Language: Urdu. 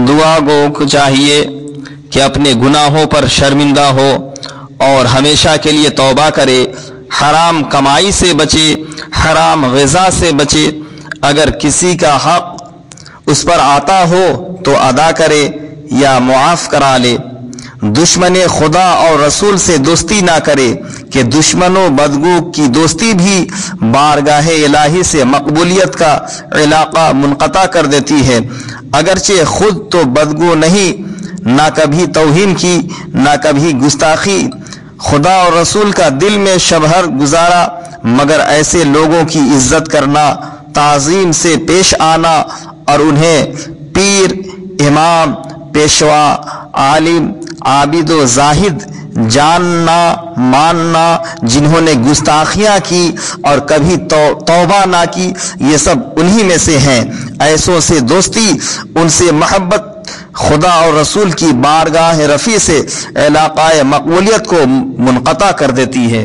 دعا گو کو چاہیے کہ اپنے گناہوں پر شرمندہ ہو اور ہمیشہ کے لیے توبہ کرے، حرام کمائی سے بچے، حرام غذا سے بچے، اگر کسی کا حق اس پر آتا ہو تو ادا کرے یا معاف کرا لے، دشمن خدا اور رسول سے دوستی نہ کرے کہ دشمنوں بدگو کی دوستی بھی بارگاہ الہی سے مقبولیت کا علاقہ منقطع کر دیتی ہے، اگرچہ خود تو بدگو نہیں، نہ کبھی توہین کی، نہ کبھی گستاخی خدا اور رسول کا دل میں شبہر گزارا، مگر ایسے لوگوں کی عزت کرنا، تعظیم سے پیش آنا اور انہیں پیر، امام، پیشوا، عالم، عابد و زاہد جاننا ماننا، جنہوں نے گستاخیاں کی اور کبھی توبہ نہ کی، یہ سب انہی میں سے ہیں۔ ایسوں سے دوستی، ان سے محبت خدا اور رسول کی بارگاہ رفیع سے علاقہ مقبولیت کو منقطع کر دیتی ہے۔